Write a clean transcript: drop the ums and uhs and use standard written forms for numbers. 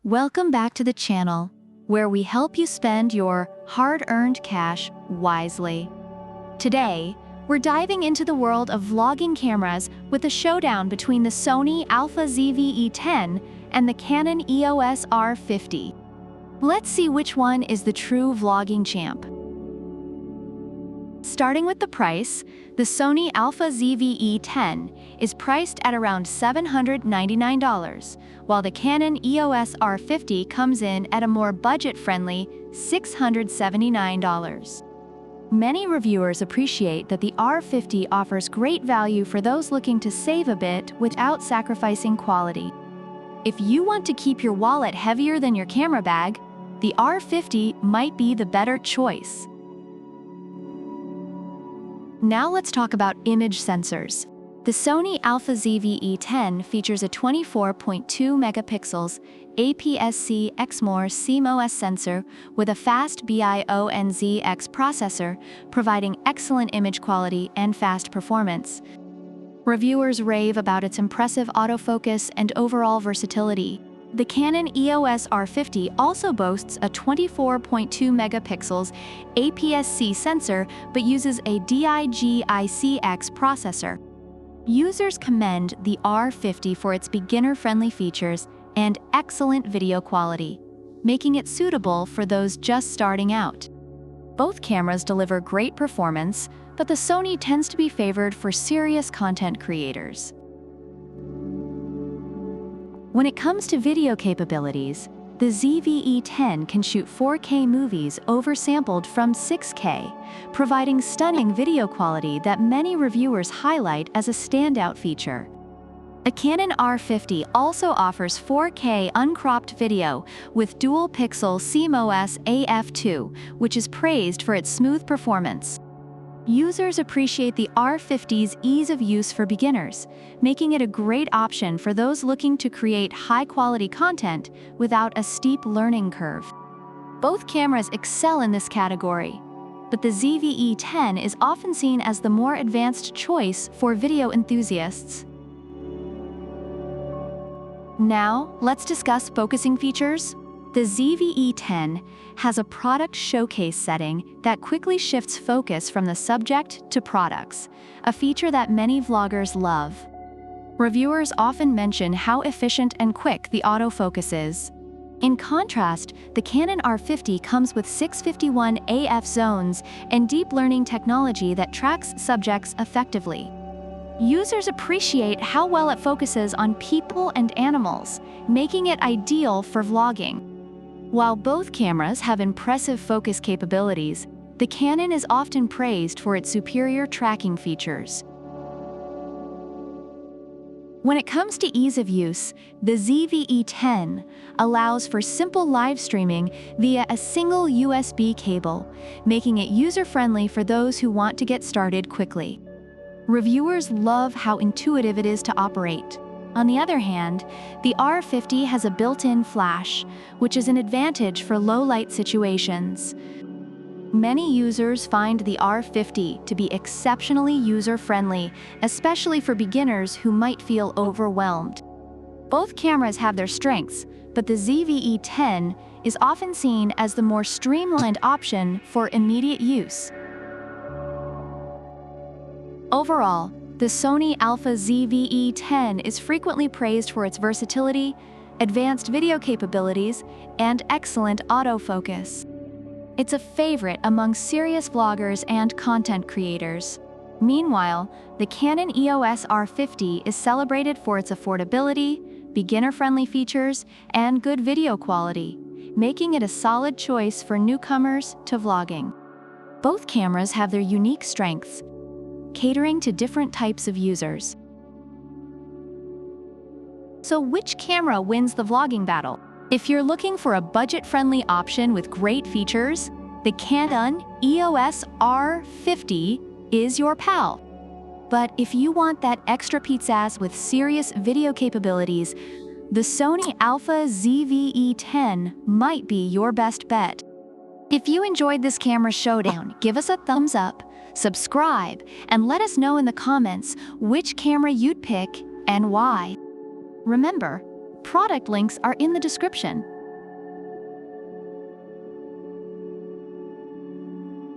Welcome back to the channel, where we help you spend your hard-earned cash wisely. Today, we're diving into the world of vlogging cameras with a showdown between the Sony Alpha ZV-E10 and the Canon EOS R50. Let's see which one is the true vlogging champ. Starting with the price, the Sony Alpha ZV-E10 is priced at around $799, while the Canon EOS R50 comes in at a more budget-friendly $679. Many reviewers appreciate that the R50 offers great value for those looking to save a bit without sacrificing quality. If you want to keep your wallet heavier than your camera bag, the R50 might be the better choice. Now let's talk about image sensors. The Sony Alpha ZV-E10 features a 24.2 megapixels APS-C XMOR CMOS sensor with a fast BIONZX processor, providing excellent image quality and fast performance. Reviewers rave about its impressive autofocus and overall versatility. The Canon EOS R50 also boasts a 24.2 megapixels APS-C sensor but uses a DIGICX processor. Users commend the R50 for its beginner-friendly features and excellent video quality, making it suitable for those just starting out. Both cameras deliver great performance, but the Sony tends to be favored for serious content creators. When it comes to video capabilities, the ZV-E10 can shoot 4K movies oversampled from 6K, providing stunning video quality that many reviewers highlight as a standout feature. The Canon R50 also offers 4K uncropped video with dual-pixel CMOS AF2, which is praised for its smooth performance. Users appreciate the R50's ease of use for beginners, making it a great option for those looking to create high-quality content without a steep learning curve. Both cameras excel in this category, but the ZV-E10 is often seen as the more advanced choice for video enthusiasts. Now, let's discuss focusing features. The ZV-E10 has a product showcase setting that quickly shifts focus from the subject to products, a feature that many vloggers love. Reviewers often mention how efficient and quick the autofocus is. In contrast, the Canon R50 comes with 651 AF zones and deep learning technology that tracks subjects effectively. Users appreciate how well it focuses on people and animals, making it ideal for vlogging. While both cameras have impressive focus capabilities, the Canon is often praised for its superior tracking features. When it comes to ease of use, the ZV-E10 allows for simple live streaming via a single USB cable, making it user-friendly for those who want to get started quickly. Reviewers love how intuitive it is to operate. On the other hand, the R50 has a built-in flash, which is an advantage for low-light situations. Many users find the R50 to be exceptionally user-friendly, especially for beginners who might feel overwhelmed. Both cameras have their strengths, but the ZV-E10 is often seen as the more streamlined option for immediate use. Overall, the Sony Alpha ZV-E10 is frequently praised for its versatility, advanced video capabilities, and excellent autofocus. It's a favorite among serious vloggers and content creators. Meanwhile, the Canon EOS R50 is celebrated for its affordability, beginner-friendly features, and good video quality, making it a solid choice for newcomers to vlogging. Both cameras have their unique strengths, catering to different types of users. So which camera wins the vlogging battle? If you're looking for a budget-friendly option with great features, the Canon EOS R50 is your pal. But if you want that extra pizzazz with serious video capabilities, the Sony Alpha ZV-E10 might be your best bet. If you enjoyed this camera showdown, give us a thumbs up, subscribe, and let us know in the comments which camera you'd pick and why. Remember, product links are in the description.